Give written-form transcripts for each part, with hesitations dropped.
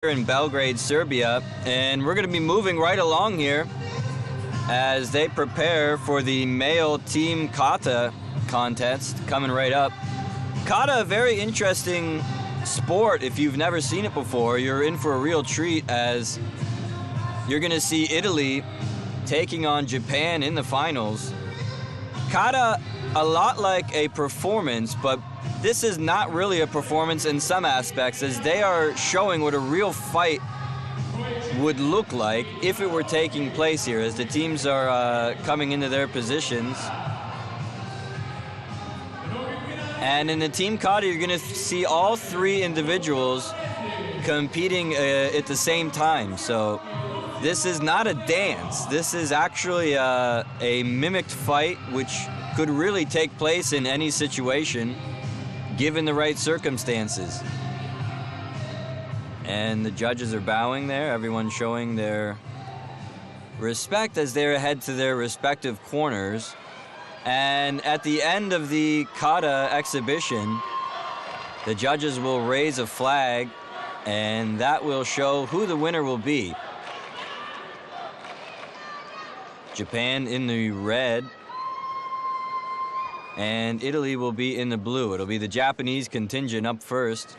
Here in Belgrade, Serbia, and we're going to be moving right along here as they prepare for the male team kata contest coming right up. Kata, a very interesting sport. If you've never seen it before, you're in for a real treat as you're going to see Italy taking on Japan in the finals. Kata, a lot like a performance, but this is not really a performance in some aspects, as they are showing what a real fight would look like if it were taking place here, as the teams are coming into their positions. And in the team kata, you're going to see all three individuals competing at the same time. So this is not a dance. This is actually a mimicked fight, which could really take place in any situation, given the right circumstances. And the judges are bowing there, everyone showing their respect as they head to their respective corners. And at the end of the kata exhibition, the judges will raise a flag, and that will show who the winner will be. Japan in the red, and Italy will be in the blue. It'll be the Japanese contingent up first.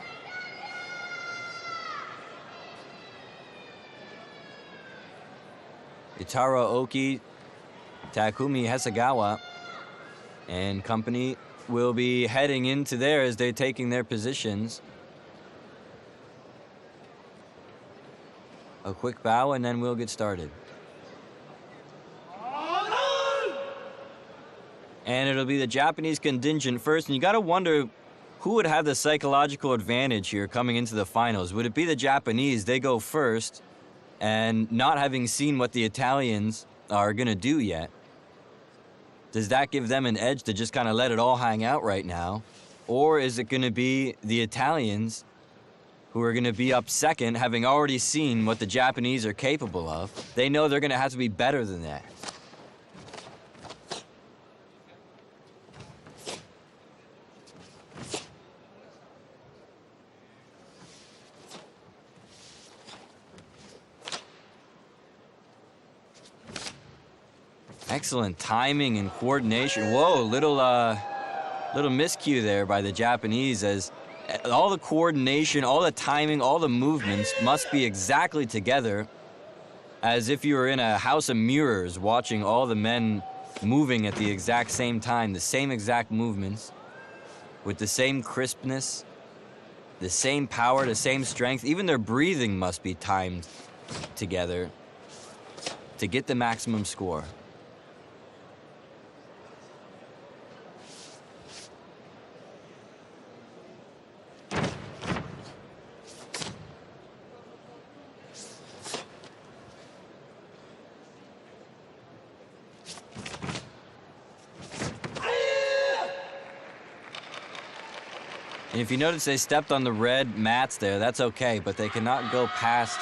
Itaro Oki, Takumi Hasegawa, and company will be heading into there as they're taking their positions. A quick bow and then we'll get started. And it'll be the Japanese contingent first, and you got to wonder who would have the psychological advantage here coming into the finals. Would it be the Japanese? They go first, and not having seen what the Italians are going to do yet, does that give them an edge to just kind of let it all hang out right now? Or is it going to be the Italians who are going to be up second, having already seen what the Japanese are capable of? They know they're going to have to be better than that. Excellent timing and coordination. Whoa, little miscue there by the Japanese, as all the coordination, all the timing, all the movements must be exactly together, as if you were in a house of mirrors watching all the men moving at the exact same time, the same exact movements, with the same crispness, the same power, the same strength. Even their breathing must be timed together to get the maximum score. And if you notice, they stepped on the red mats there. That's okay, but they cannot go past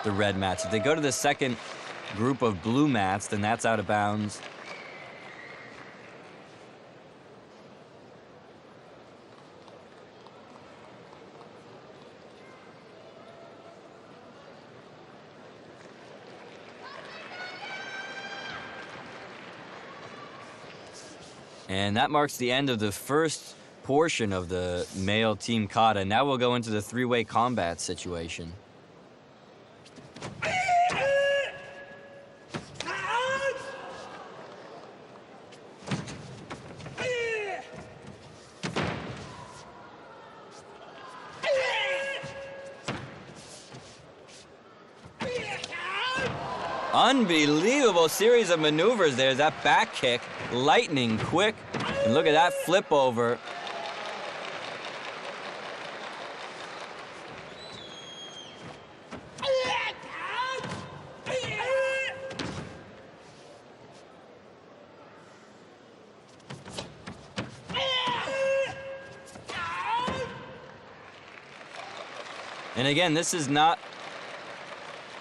the red mats. If they go to the second group of blue mats, then that's out of bounds. And that marks the end of the first portion of the male team kata. Now we'll go into the three-way combat situation. Unbelievable series of maneuvers there. That back kick, lightning quick. And look at that flip over. And again, this is not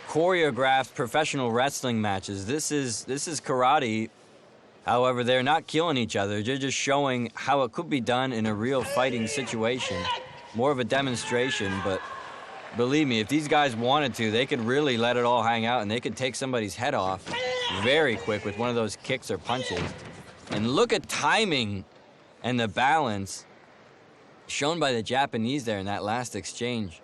choreographed professional wrestling matches. This is karate. However, they're not killing each other. They're just showing how it could be done in a real fighting situation. More of a demonstration, but Believe me, if these guys wanted to, they could really let it all hang out and they could take somebody's head off very quick with one of those kicks or punches. And look at timing and the balance shown by the Japanese there in that last exchange.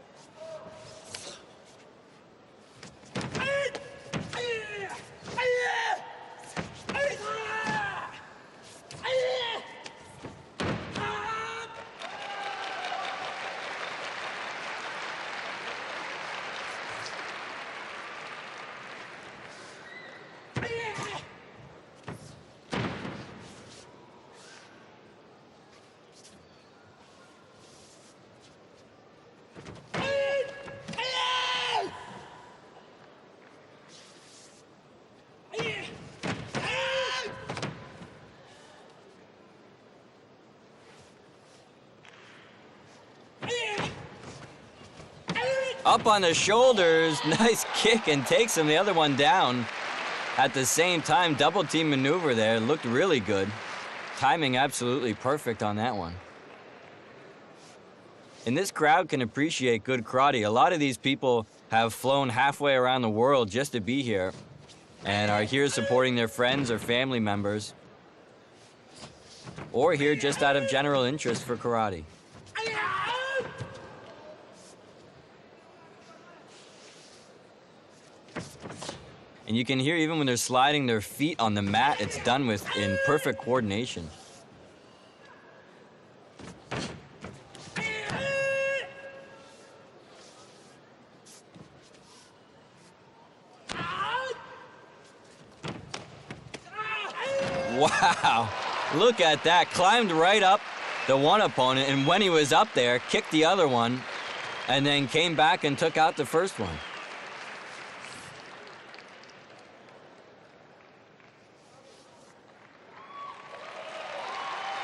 Up on the shoulders, nice kick, and takes him the other one down. At the same time, double team maneuver there, looked really good. Timing absolutely perfect on that one. And this crowd can appreciate good karate. A lot of these people have flown halfway around the world just to be here and are here supporting their friends or family members, or here just out of general interest for karate. And you can hear even when they're sliding their feet on the mat, it's done with in perfect coordination. Wow, look at that. Climbed right up the one opponent, and when he was up there, kicked the other one, and then came back and took out the first one.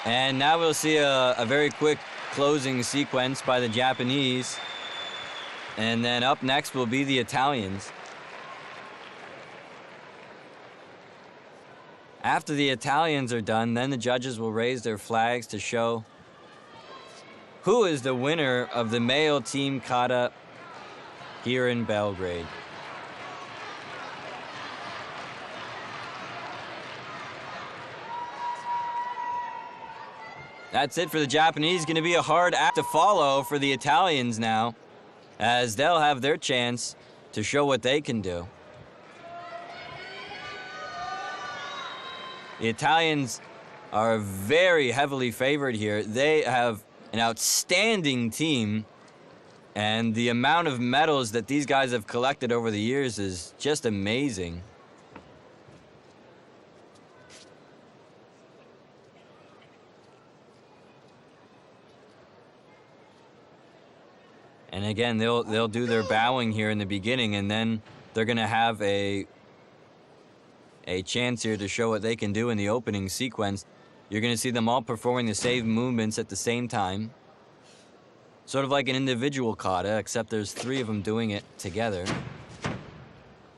And now we'll see a very quick closing sequence by the Japanese. And then up next will be the Italians. After the Italians are done, then the judges will raise their flags to show who is the winner of the male team kata here in Belgrade. That's it for the Japanese. Going to be a hard act to follow for the Italians now, as they'll have their chance to show what they can do. The Italians are very heavily favored here. They have an outstanding team, and the amount of medals that these guys have collected over the years is just amazing. And again, they'll do their bowing here in the beginning, and then they're going to have a chance here to show what they can do in the opening sequence. You're going to see them all performing the same movements at the same time. Sort of like an individual kata, except there's 3 of them doing it together.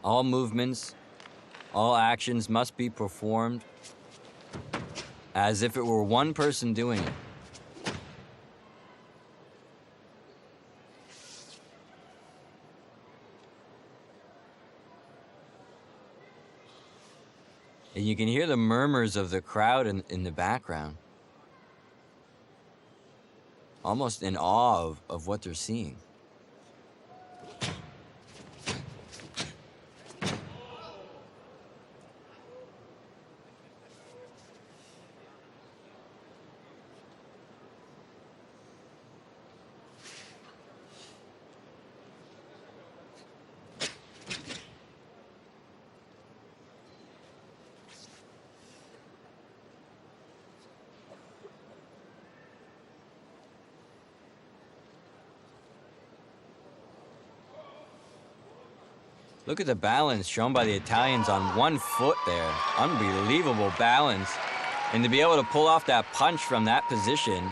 All movements, all actions must be performed as if it were one person doing it. And you can hear the murmurs of the crowd in the background. Almost in awe of what they're seeing. Look at the balance shown by the Italians on one foot there. Unbelievable balance. And to be able to pull off that punch from that position.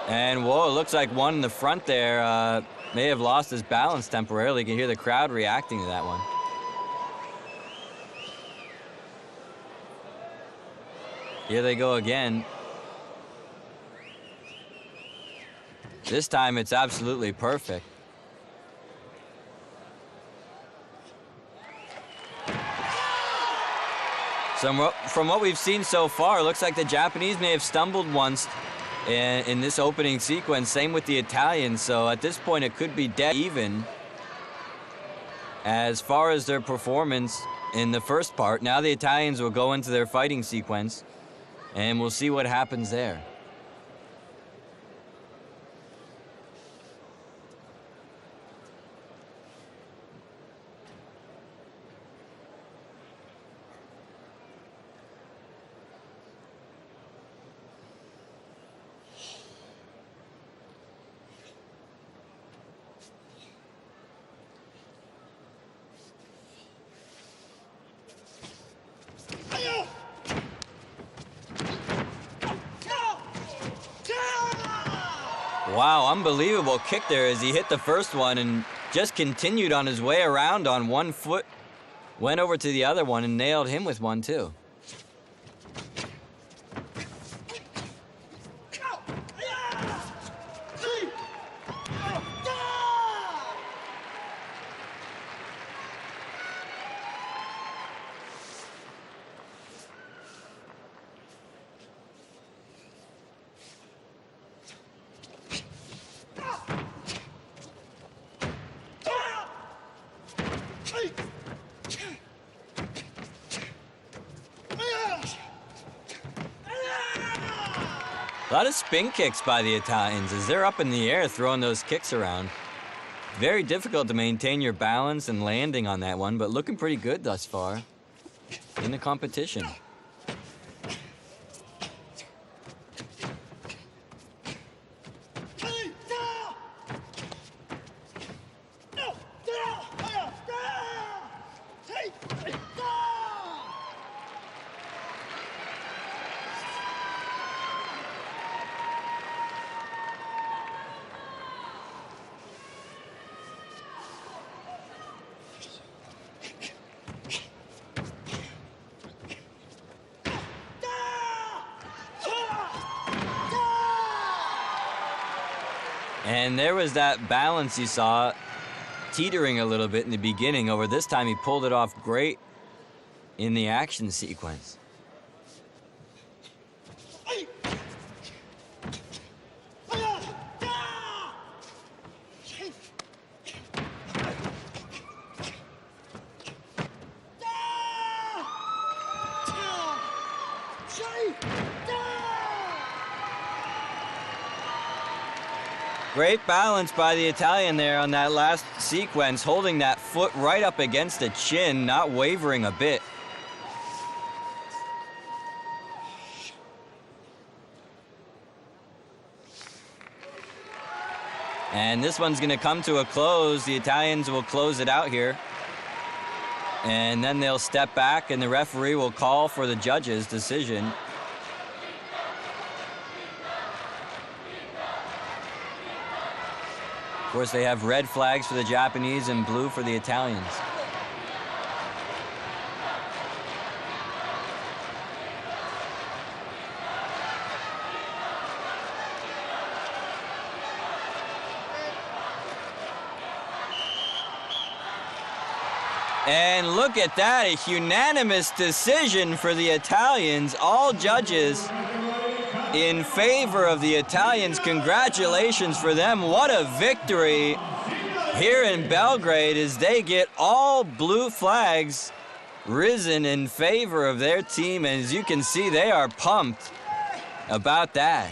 And whoa, it looks like one in the front there may have lost his balance temporarily. You can hear the crowd reacting to that one. Here they go again. This time it's absolutely perfect. From what we've seen so far, it looks like the Japanese may have stumbled once in this opening sequence. Same with the Italians. So at this point, it could be dead even as far as their performance in the first part. Now the Italians will go into their fighting sequence, and we'll see what happens there. Wow, unbelievable kick there as he hit the first one and just continued on his way around on one foot. Went over to the other one and nailed him with one too. A lot of spin kicks by the Italians as they're up in the air throwing those kicks around. Very difficult to maintain your balance and landing on that one, but looking pretty good thus far in the competition. And there was that balance you saw teetering a little bit in the beginning. Over this time, he pulled it off great in the action sequence. Great balance by the Italian there on that last sequence, holding that foot right up against the chin, not wavering a bit. And this one's going to come to a close. The Italians will close it out here. And then they'll step back, and the referee will call for the judge's decision. Of course, they have red flags for the Japanese and blue for the Italians. And look at that, a unanimous decision for the Italians. All judges in favor of the Italians. Congratulations for them. What a victory here in Belgrade as they get all blue flags risen in favor of their team. And as you can see, they are pumped about that.